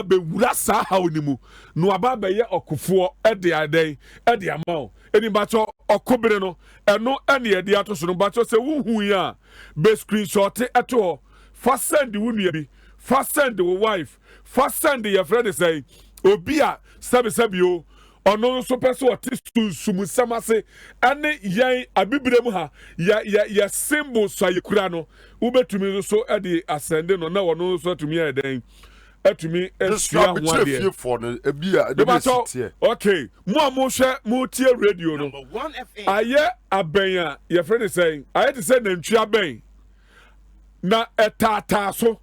be wurasa ha onimu no aba be ye okufo ede aden ede ama eni bacho okobere no eno ene ye de atoso no bacho se wuhu ya be screenshot eto fa send wo nua bi fa send wo wife fa send your friend say obi a sabi o ono so person oti sumusam ase ane yen abibire mu ha ya symbol so ayekura no ubetumi so ede asende no na wono so atumi eden atumi esua ho ade for no ebia de okay mo hwe mo tie radio no aye abenya your friend say aye to say nantwi aben na etata so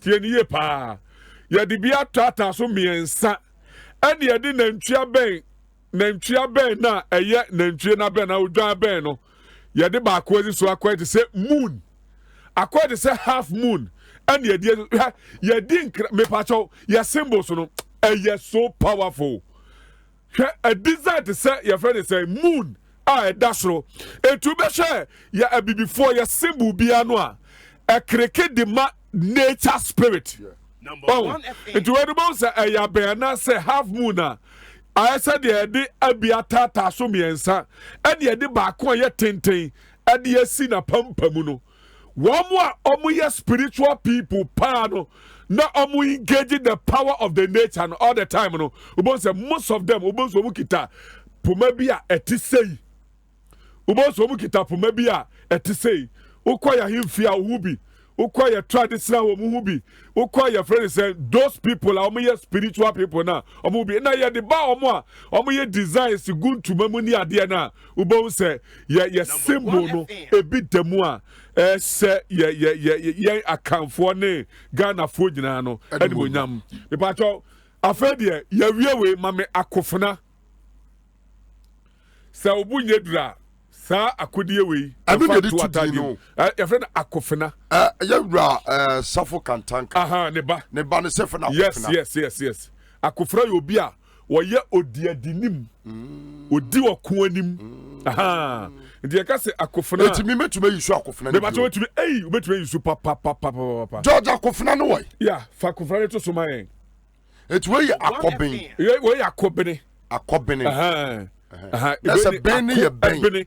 tie ni ye pa ya de bia tata so miensa ene ye de nantwi aben na eye nantwi na ben na odwan ben no ye de ba ko so akwa to say moon akwa to say half moon and Adinkra me pacho your symbols no so powerful. A desire to say your friend say moon dasro e to be share ya before your symbol biano a cricket the nature spirit. Number one into edible say ya be say half moon I said the abiata taso miensa and ye de ba ko ye tenten and ye si na pampamu no. Omu spiritual people pano na omu engaging the power of the nature and all the time no ubon say most of them ubon so mukita pomabia etisei ubon so mukita pomabia etisei ukwaya himfia uhubi ukwaya traditional uhubi ukwaya friend say those people are omu spiritual people na omu bi na ye de ba omu ye designs good to mamuni ade na ubon say ye symbol no ebi demu a se ye akanfo ne Ghana fo nyina no ene monyam me pacho afedie ye wiewe mame akofuna se obunye dura sa akodie we afa to atadi ye friend akofuna ye wura safo kantanka aha ne ba ne sefa na akofuna yes akofura yo bi a wo ye odiadinim odi wako anim aha ndiye ka se akofuna etimi metuma yisu akofuna ne bato metumi ubetumi yisu papa George akofuna no way yeah fa akofuna to so man etwe akoben we akobene aha esa ben ye ben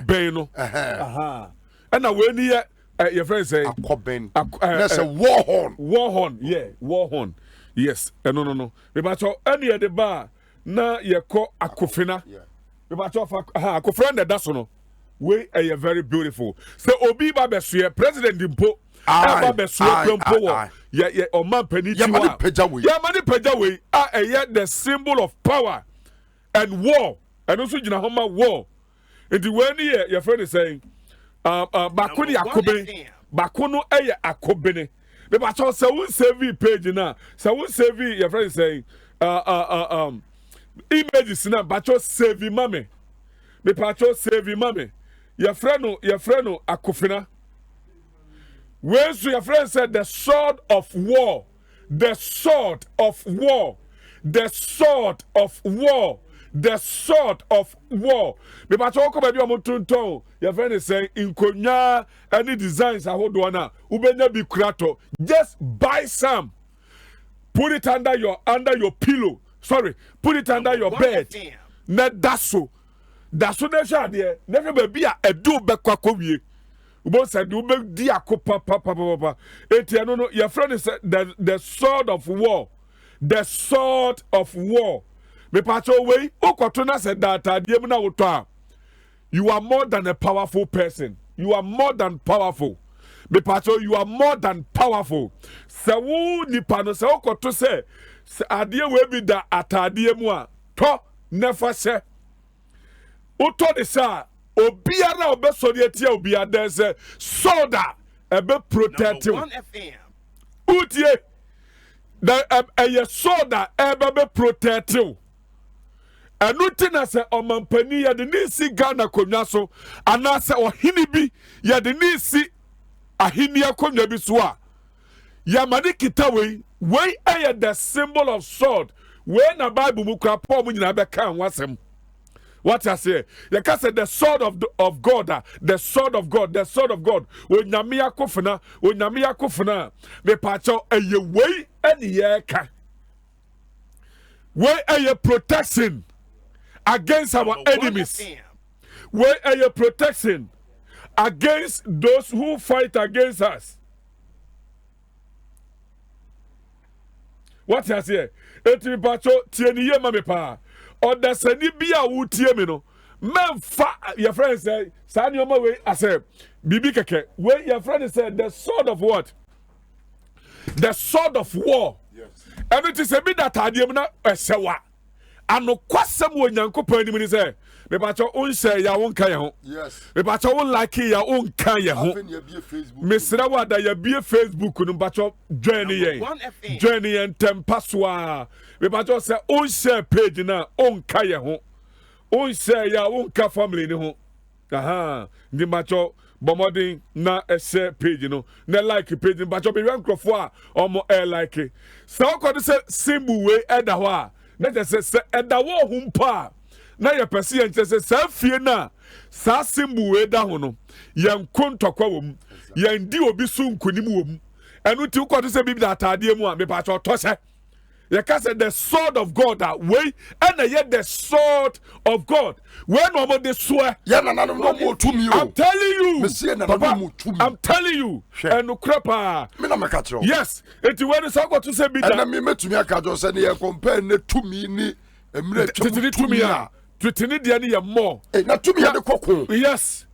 ben no aha na we ni your friend say akoben that's a war horn yes no me bato ene de ba na ye ko akofina me bato fa akofina na da so no we are very beautiful so obi ba beso president dimpo ba beso prompo ye o man paniti wa ya mani peja we the symbol of power and war and also gina homa war and the when your friend is saying bakuni akobe bakono akobene me ba so say we save page na so we save your friend is saying images na ba cho save mame me pa cho save mame your friend akofina when so your friend said the sword of war me pa cho ko ba bi o mutunton your friend is saying inkonya any designs ahodo na ubenya bi kurato just buy some, put it under your pillow, put it under your bed na daso na sha de never be a edu be kwakowie ubo said you be di akopa papa etiano no your friend is the sword of war me pacho we okoto na said that adiem na woto you are more than a powerful person me pacho you are more than powerful se wo nipa no se okoto se adie we bi da atadie mu a to nefa se uto de sa obiara obesori etia obiada se soda ebe protect you utie da eye soda ebe protect you anuti na se omampani ya de nisi Ghana konwa so ana se ohini bi ya de nisi ahini akonwa bi so a ya mani kita we eye the symbol of sword we na Bible mu kra Paul mu nyina be kan wasem. What I say? You can say the sword of God, the sword of God. Onyamia kofuna, me pacho eye way any yeka. where are your protection against our enemies? Where are your protection against those who fight against us? What has here? Eti bacho tieni ye mame pa. Oda sani bia wo tie me no. Memfa your friend say sani oma we ase bibi keke. We your friend said the sword of what? The sword of war. Yes. And it is a bit that I na esewa. Ano kwasem wo Nyankopon ni say me bacho unse ya won kan ye ho. Yes. Me bacho won like ya won kan ye ho. Me sira wa da ya bie Facebook no bacho join yen tempaswa. Me bacho say unse page na on kan ye ho. Unse ya won kan family ni ho. Aha, ndi bacho bomodin na ese page no. Na like page bacho be rankrofo a omo like. So ko say symbol we eda ho a. Na say eda wo humpa. Na ye pese ye nche se sa fie na sa symbol we da ho no ye nkontokwa wom ye ndi obi su nkonim wom enu ti ko se bibi da atade mu a me pa cho to se ye ka se the sword of God that way and ye the sword of God when no de so ye na no mo tumi o I'm telling you me see na no mo tumi I'm telling you enu krepa me na me ka tro yes enti when so ko to se bi da na me metumi aka jo se ne ye compare ne tumi ni emre tumi a Twitini diani ya more. Na tumi ya de koko. Yes.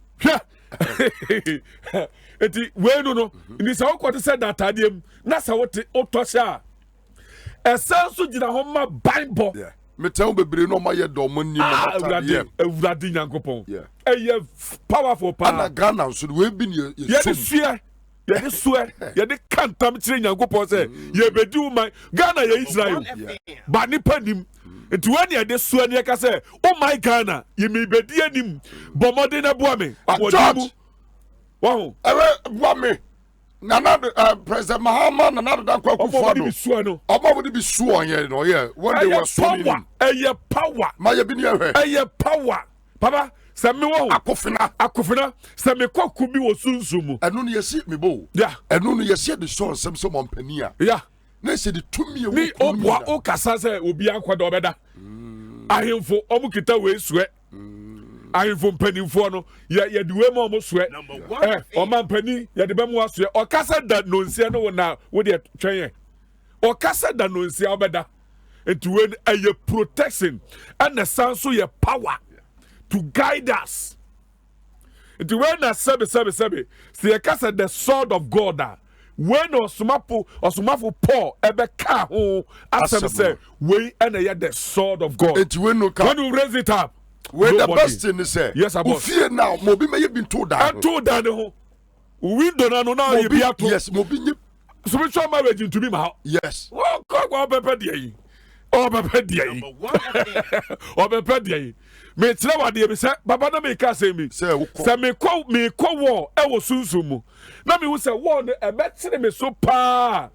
Eti we no. Ni sa okwote se that adiem. Na sa wote otosha. Esenso gina ho ma Bible. Yeah. Me tell bebre no ma ye do mo ni ma ta. Ewurade Nyankopon. Yeah. Eye powerful power. Ana Ghana so we bi ni ye sue. Ye de sue. Ye de kantam kire Nyankopon se ye bedi woman. Ghana ye Israel. Ba nipa nim. Enti when ye de so ani ka say oh my Ghana ye me bedi anim bomode na boa me George wow boa me nana President Mahama nana da kwaku fo no omo bi so onye no ye when they were so power ma ye bi ni ehwe power papa se me wo akofina se me kwaku bi wo sunsumu enu no ye si me bo yeah enu no ye si de so nsem so mompani a yeah na se de tumi e ni obwa o kasa se obi ankwada obeda ahemfo omu kita we sue ahemfo mpanimfo no ye de we mo sue o man pani ye de be mo asue o kasa da nonsia no na wo de twen o kasa da nonsia obeda etu we aye protection and the sanso ye power to guide us etu we na sebe se ye kasa the sword of God when osumafo Paul ebe ka ho asem say we and the sword of God when you raise it up when the best thing is say yes about fear now mobi may been told that ho window na no now you be ato yes mobi spiritual marriage into me ma yes oh God pepper dey oh pepper dey oh pepper dey me tire wade be say baba na me ka say me say me ko wo e wo sunsumu na me wo say wo no e betire me so pa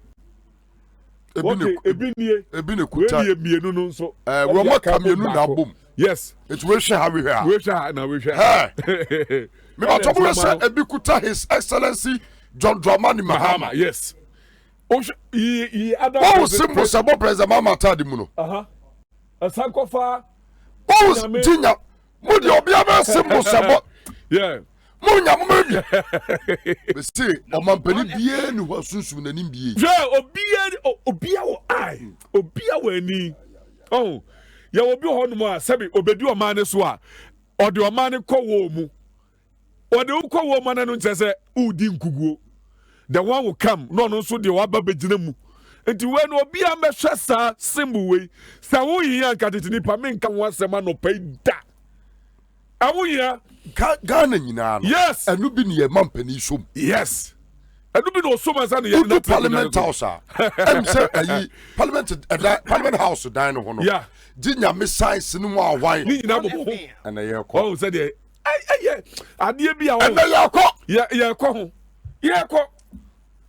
ebi ne kuta we mienu no nso we mo ka mienu na bom yes it we share we here we share me ba to mo say ebi kuta his excellency John Dramani Mahama yes he other oh simple sabo president Mahama tadi mu no asankofa oh tinya mo de obi aba simple sabo yeah mo nya mo bi be say o mampani bie ni ho sunsun nanim bie yeah obi wo ai obi wo ani oh ya obi ho no a sabi obedi o man so a o de o man ko wo mu o de ko wo man no nche se udi nkuguo the one will come no so de wa ba begina mu enti we no obi a mehwe sa symbol we sa wo yi anka titini pa me nka wo asema no pa da awuya Ghana nyina no yes enu bi ne mampani som yes enu bi no som asa ne ye parliament house em say ayi parliament house dan no ho no yeah dinya me science no mu ahwan ni nyina bobo ana ye ko oh say de ay ade bi a wo ana ye ko ye ko ho ye ko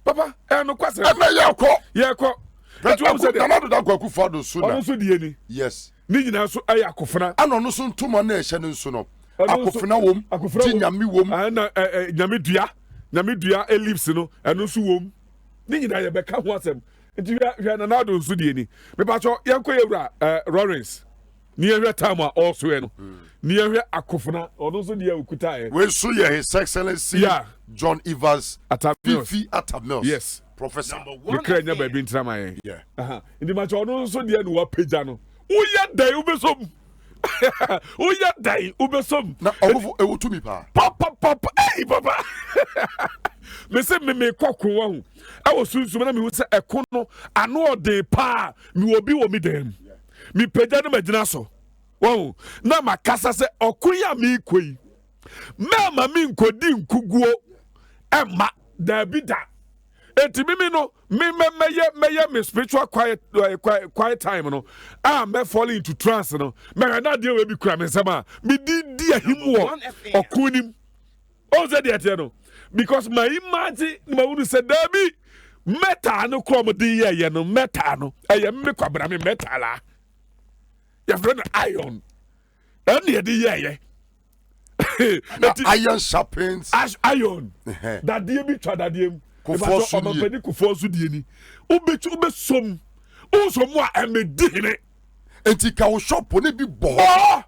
papa enu kwase ana ye ko etu am say de na do da kwaku fado so na onu so die ni yes ni nyina so ay akofena ana no so ntoma na ehye ne nso no akofena wom dinyame wom ana nyame dua ellipse no enu so wom ni nyina ye beka ho asem nti hwɛ na nado nso die ni me pa cho yɛnkɔ yɛwura Lawrence ni yɛhwɛ time a also no ni yɛhwɛ akofuna ɔno nso deɛ okuta we so yɛ his excellency John Evans Fifi Atamils yes professor me kranya ba bi ntrama yɛn yeah nti ma cho ɔno nso deɛ no wa pagya no woyɛ dai ubesom woyɛ dai ubesom na ɔwofo ewotumi pa papa hey papa me se me kokro wa hu awo sunsum na me hu se ɛko no ano ɔde pa me obi wo mi dem me pagya no magina so wo na makasa se ɔko ya me koi mama me nkodi nkuguo ɛma da bi da enti mimi no me me spiritual quiet time no me falling into trance no me na de we bi kura me nsema me di ahimwo okunim o ze de ate no because my imagine ma wonu se da bi meta no krom di ye no meta no eye me kwabra me meta la your friend iron and ye di ye iron sharpens iron that dey bi twa that dey ọmọpẹni kòfó so die ni ube som a ẹmẹdi hene. Enti ka o shop ne bi bọ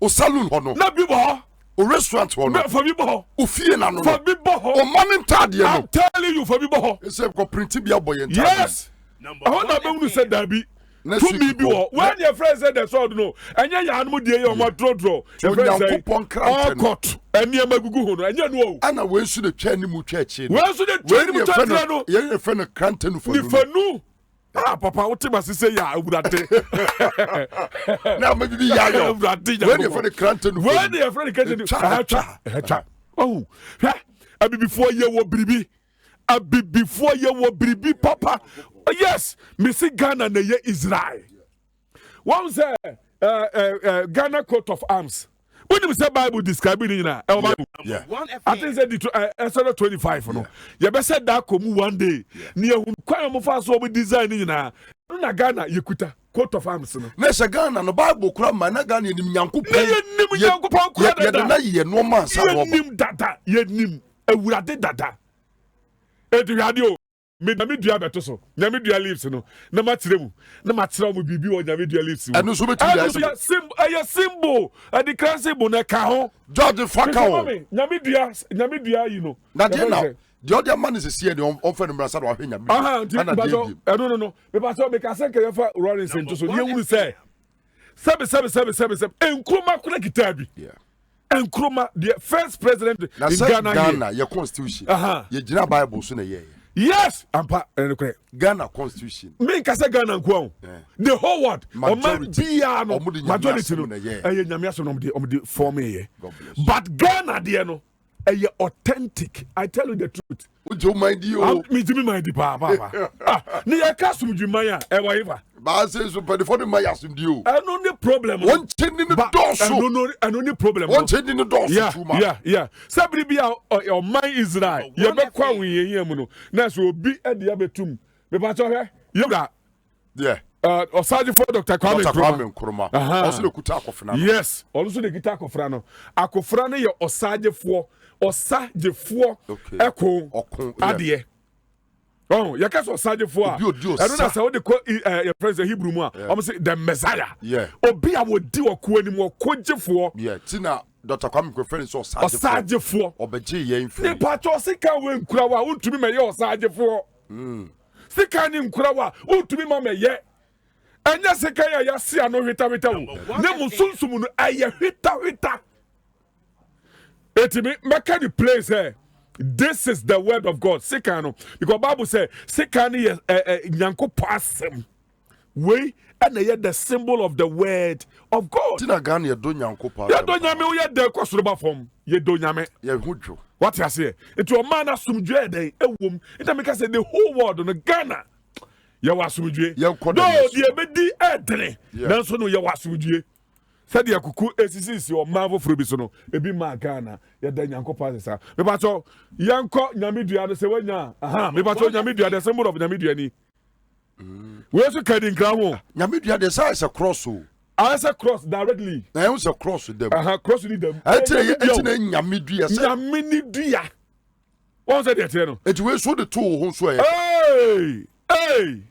o salon hɔ no na bi bọ o restaurant hɔ no for bi bọ o fie na no for bi bọ o money ntade no I'm telling you for bi bọ e say ko print bi abo ye ntade yes ahụ na be unu say dabi to me bi wọ when your friend said the sword no enye ya anum die ye ọmọ drodro your friend say all court eni amagugu ho no enye no o ana we su de twa ni mu twa echi we su de twa ni mu twa no ye friend krante no ni fanu papa what ma say ya awurade na ma bi ya yo awurade when your friend krante no when your friend krante no twa oh before ye wo biribi before ye wo biribi papa yes me see Ghana na ye Israel one say Ghana coat of arms when you say Bible describing it na yeah I think say Exodus 25 no you be say that come one day ni ehun kwan mo fa so be design ni na na Ghana yekuta coat of arms no na se Ghana no Bible kura ma na Ghana nim Nyankopon kura dada na ye no man sa wo nim dada ye nim awurade dada eduade o me na me dua beto so na me dua leaves no na ma kire mu na ma kire mu bibi o na me dua leaves enu so betu ya symbol Adinkra symbol na ka ho George Fakao na me dua yi no na de na the other man is here the on fe no brasa do ahwenya me no me pa so me ka say ke fa Lawrence nto so ye wuru say sebe enkroma kura kitabi enkroma the first president in Ghana your constitution ye gina Bible so na ye yes ampa Ghana constitution me kasa Ghana nko the whole world majority no majority no nyame aso no de form ye but Ghana de no authentic I tell you the truth ujo mind you me give me mind papa ni ya kasum dwuman a e wa yifa ba say so but for the my asum di o no the problem one change in the door no the problem one change in the door yeah sabri bia o man Israel ye be kwa wenye mu no na so obi e de abetum me pa cho hwe yoga yeah Osaje for Dr. Kwame Nkrumah also the kuta akofra no yes also the kuta akofra no akofra no ye osajefo eko ade oh ya kaso osajefo a eno na say we dey call your friends Hebrew mu a am say the Messiah obi a wodi oko anim okojefo yeah tina Dr. Kwame Nkrumah so osajefo obeje ye mfiri ne pacho sika we nkura wa untumi me ye osajefo sika ni nkura wa untumi ma me ye anya sika ya sia no hwita wo ne musunsum no aye hwita etimi make the place here this is the word of God sika no because Bible say sika ni Nyankopon asem we and the symbol of the word of God tina Ghana ye do Nyankopon ye do nyame ye de kwasoroba fom ye do nyame ye hudwo what you say it o man asumdwe den ewom it make say the whole world no Ghana ye wasumdwe no the bedi edene nanso no ye wasumdwe said ya kuku esisi o mavo frobi so no ebi ma Ghana ye da Nyankopon sesa me ba cho yanko nyamedua no se wanya me ba cho nyamedua the symbol of nyamedua ni we so Adinkra ho nyamedua the size a cross o as a cross directly na use a cross with them cross with them etire nyamedua se nyamedua won say the etire no eti we so the two ho so hey Hey.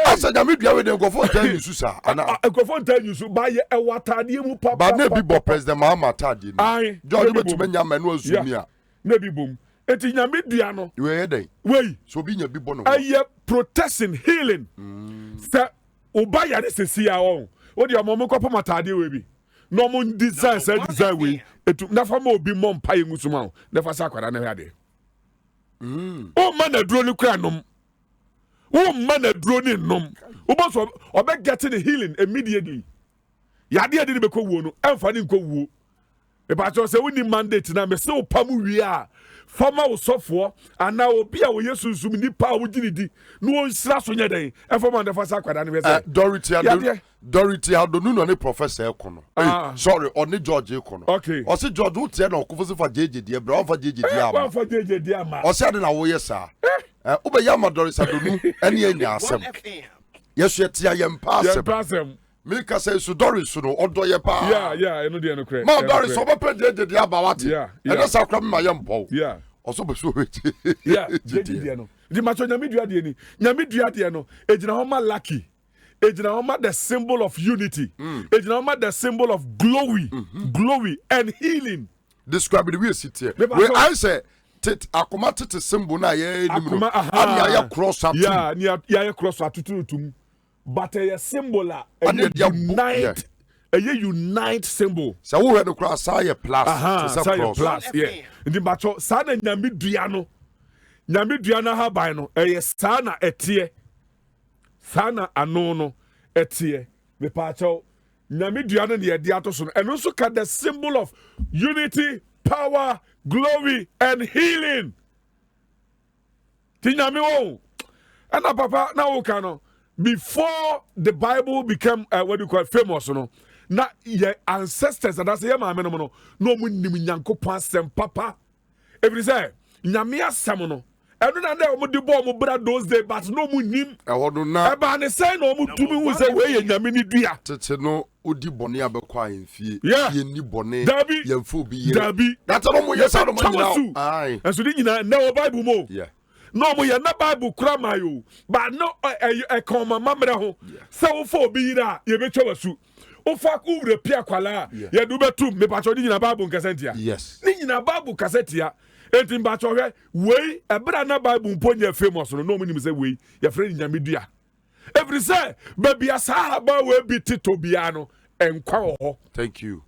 Asa nyame dua we de nkofo ntan yusu sa ana nkofo ntan yusu ba ye ewatade mu papa ba na bi bo president Mahama tade ni George betuma nya manu asumi a na bi bom eti nyame dua no we ye den wey so bi nya bi bo no aye protection healing sa oba ya de sesi a won o de omo kopo matade we bi no mo design say design we etu na fa ma obi mo mpa ye ngusuma o na fa sa kwada na hwe ade o ma na duro ni kra nom o man a drone in num. Obo obe getting the healing immediately. Yade ade be ko wo no, emfa ni ko wo. E ba cho say we ni mandate na me say o pamu wi a. Fama wo sofo ana obi a wo Yesu sum ni pa wo gini no nsira so nye den. Emfa man defa sa kwada ne be say. Dorothy Adonu no ne professor ekono. Sorry, oni George ekono. Okay. O se George wo tie na okofo fa jeje die bra, fa jeje die ama. Wa fa jeje die ama. O se ade na wo yesa. Ube yama Dorothy Adonu eni enya asem. Yesu etia yempa asem. Me ka say so Dorothy no odo ye pa. Yeah, eno de eno kre. Ma Dorothy so be jeje die aba wate. Yeah. Sa kra me ma yempo. Yeah. Oso be so wechi. Yeah, jeje die no. Di macho nyame dua de ni. Nyame dua de no. Ejina ho ma lucky. Ejina ho ma the symbol of unity. Ejina ho ma the symbol of glory, glory and healing. Describe the way sit here. We I say akoma tete symbol na ye ni mu. Ani ya cross atu. Yeah, ni ya cross atu tum. But a symbol a unite. A unite symbol. So we no cross say plus. Say plus. Yeah. Ndi macho sa na nyame dua no. Nyame dua na ha ban no. E sa na etie. Sana ano no etie me pa chaw nyame dua no ne de ato so no eno so ka the symbol of unity, power, glory and healing. Ti nyame wo ana papa na wo ka no before the Bible became what do you call it, famous no na your ancestors and that's your mama no no mu nim nyankopon asem papa every say nyame asem no eno na dey omo de bo omo bra those days but no mu nim ehodo na eba ne say no omo tumi hu say we ye nyame ni dua tete no odi bone abekwa enfie ye ni bone ye mfo bi ye dabi that no mo yes no mo nyina ai enso di nyina na o Bible mo yeah no mo ye na Bible kura mayo but no e kon mama mre ho say wo fo obi yira ye betwa wasu o fa ku wure pia kwala ye du betum me pa cho di nyina Bible nkasentia yes ni nyina Bible kasetia enti mba cho hwe we ebra na Bible mponya famous no no mo nim say we ye frɛ nyame dua every say baby asa ba we bi titobia no enkwa wo ho thank you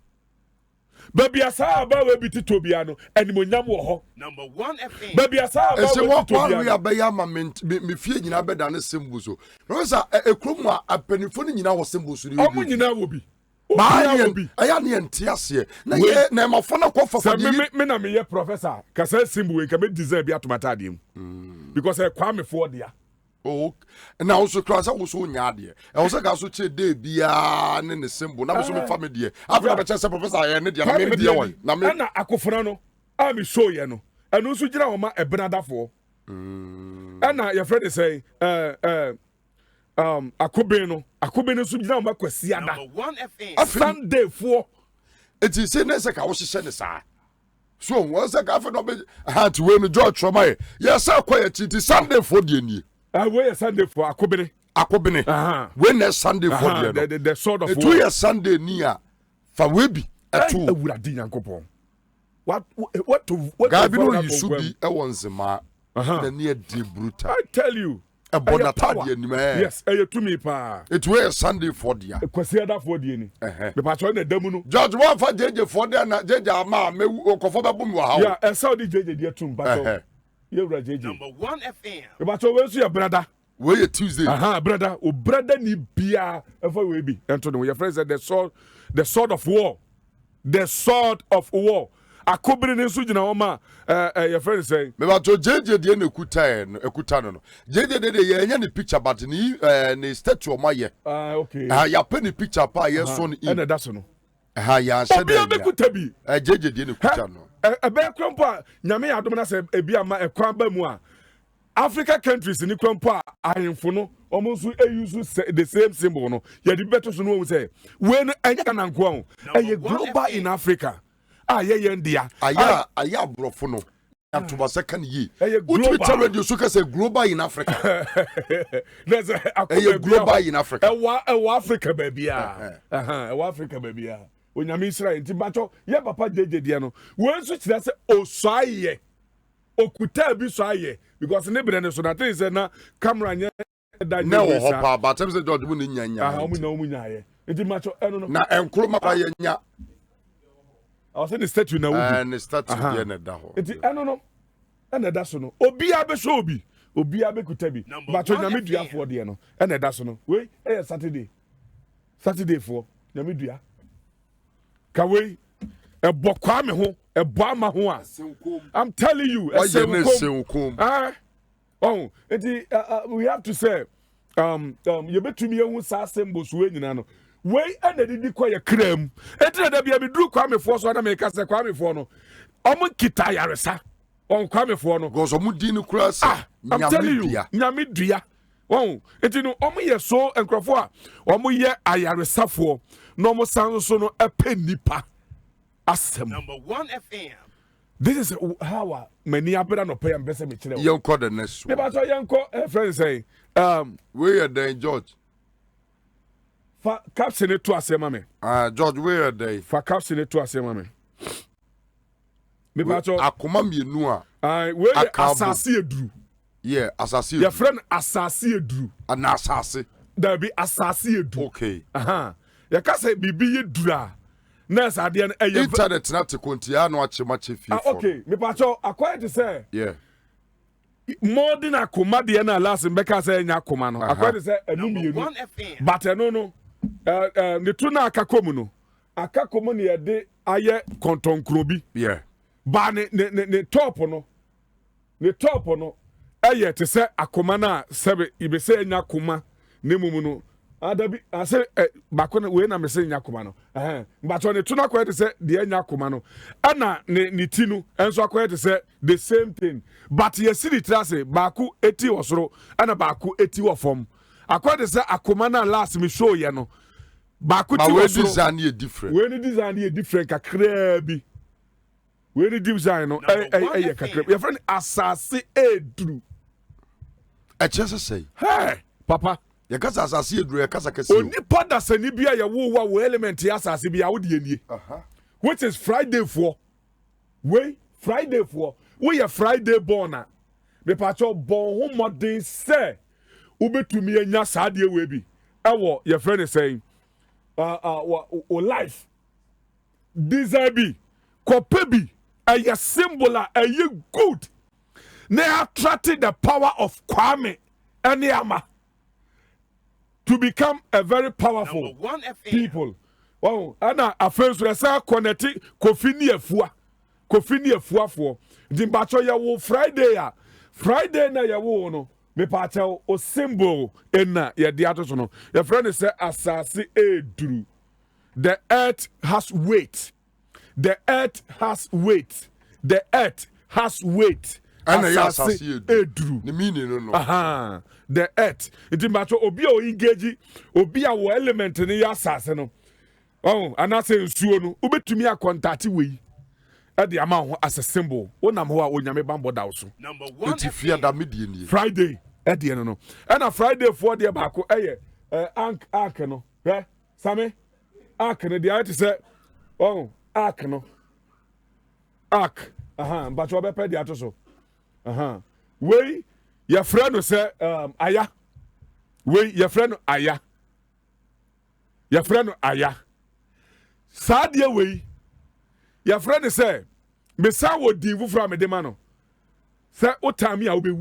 baby asa ba we bi titobia no animonyam wo ho number 1 FM baby asa ba we titobia no we abeya ma me fie nyina beda ne symbol so no say ekrom a apanifo ni nyina wo symbol so ni omo nyina wo bi aya ne entiase na ye na mafo na kofa fa me na me ye professor ka say symbol we ka me design bi atomata dem because e kwa me for dia oh na also class wo so nya de e wo se ga so che dey bia ne symbol na so me fa me de after be che say professor ye ne de na me de won na me na akofona no a me show ye no eno so gira wo ma ebenadafo ana your friend say akobin no so gira wo ma kwasi ada number 1 FM Sunday for it is say nese ka wo hye ne sa so wo se ka fa no be hat we no George Troma ye say kwaya ti Sunday for de ni we Sunday for akobin we na Sunday for de the sort of two year Sunday ni a fa we bi etu awurade yankopon what gabi no yisu bi e wonzema na ne de brutal I tell you abonatade ni yes to me pa it way Sunday for dia kwasi ada for dia ni me pa cho na damu no George one for jeje for dia na jeje ama me okofo be bum wa ha yeah e saudi jeje dia tum pa cho ye wura jeje number 1 FM me pa cho we so ya brother we Tuesday brother o brother ni bia e for we bi ento no your friend said the sword of war akobiri ne so gina homa your friend say me ba to jeje de na ekuta no jeje de ye nya ne picture but ni ne statue ma ye okay ya pe ne picture pa ye so no e na da so no ya se de ya ekuta bi jeje de ne ekuta no be kwampo a nyame ya adom na se ebi ama ekwan ba mu a Africa countries ni kwampo a ahemfo no omo so use the same symbol no ye di beto so no say we no enya na nko a global in Africa. Aya India. Aya brofo no. to my second year. Global. Tell radio so say global in Africa. There's a global in Africa. Africa baby. Africa baby. When you miss right, Timbacho, yeah, Papa Diano. When switch that say Osaye. Okuta bi so aye because nebere so that is na camera nya da na wo hopa but time say George mu nya nya omu na omu nya ye nti macho eno no na enkro mapa ye nya I say the statue na wo and the statue ye na da ho nti eno no na da so no obi abe so obi abe kuta bi macho nya medua fo de no na da so no we Saturday for nya medua ka we ebokwa me ho ebama ho a I'm telling you oh we have to say you betumi ehun sa symbols we nyina no we na didi kwa ye kram etre da bia me duru kwa me fo so na me ka se kwa me fo no omo kita yaresa on kwa me fo no gozo mu di ni kura sa nyame dua oh enti no omo ye so enkrofo a omo ye ayaresa fo no omo san so no epenipa asem Number 1 FM. This is how many abera no pay am bese me kire. Yanko the next one. Me ba so yanko friend say where then George? Fa caption to asema me. George where then? Fa caption to asema me. Me ba so akoma mienu a. Where asase eduru. Yeah, asase eduru. Your friend asase eduru. Ana asase. There be asase eduru. Okay. Ya ka say bibi eduru. Nurse ade na internet na te kontia no ache fie for. Okay, me pacho acquired to say. Yeah. More than akoma de na last mbeka say nya akoma no. Acquired to say enu mienu. But no ne tu na akakomu no. Akakomu ne de aye kontonkro bi. Yeah. Ba ne top no. Ne top no. Aye te say akoma na sebe ibe say nya akoma ne mumu no. Adabi I say bakona we na me say nyakoma no but on the tuna kwete say the nyakoma no ana ne tinu enso akwete say the same thing but ye see the trase baku eti osoro ana baku eti ofom akwete say akoma na last me show ye no baku ti osoro design ye different we ni design ye different kakra bi we ni design no kakra your friend asase edru e chese say hey papa ya kasa asase eduru ya kasa kase oni pada sani bia ya wo element ya asase bia wo de anie which is Friday for we ya Friday born na me pacho born ho modern say ubetumi anya saade we bi ewo your friend is saying life design bi kope bi a symbol a good na attracted the power of Kwame Enyama to become a very powerful people. Wow, ana afenso esa connect kofini afua for. Dimbacho ya wo Friday na ya wo no. Me pacha o symbol na ya diato so no. Your friend say asase eduru. The earth has weight. The earth has weight. The earth has weight. Asase eduru. The meaning no. The earth it matter obi o engage obi a wo element ni ya asase no anase nsuo no ubetumi akontati we e de ama ho as a symbol wonam ho a onyame bambo daw so Number 1 enti fia da medie ni Friday e de no na Friday for de ba ko ark no same ark no de ati say ark no ark but we be de ato so we your friend will say, Aya. We, your friend, Aya. Your friend, Aya. Sadia way. Your friend say, Mesa wo divu from a demano. Say, Otami, I'll be.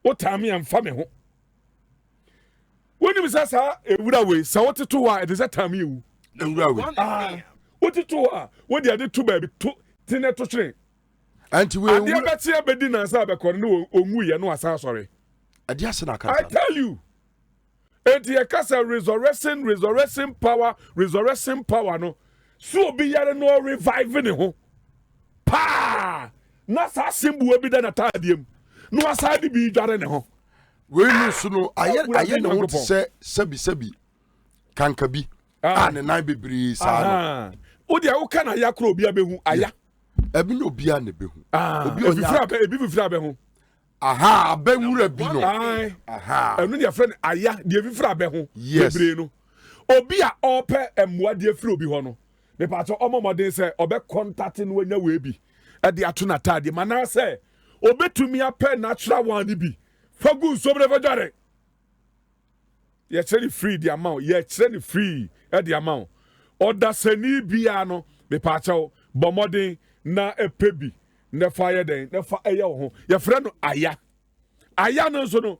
Otami, and family. When you say, a wood away, so what to it is a time you. What to what they did to baby, to to train. Anti we betia bedi na sa be kon no onwu ye no asa sorry ade ase na I tell you enti e kasa resurrection power no so obi yare no revive ne ho pa na sa simbu obi da na tadiem no asa de bi dware ne ho we no so no aye no want say sebi kanka bi ne nan bebre sa no o dia wo kana yakro obi abehu aya ebi no bia ne be hu obi fifra be hu aha abawura bi no aha enu de friend aya de fifra be hu bebre no obi a ope emmoa de firi obi ho no me pa to omomoden say obe contact no anya we bi e de ato na tade mana say obetumi apɛ natural one bi fagu so bre fajare ye chere free the amount ye chere free e the amount order sani bia no me pa cho bomodin na epebi na fire den na fa eye wo ho ye frɛ no aya no so no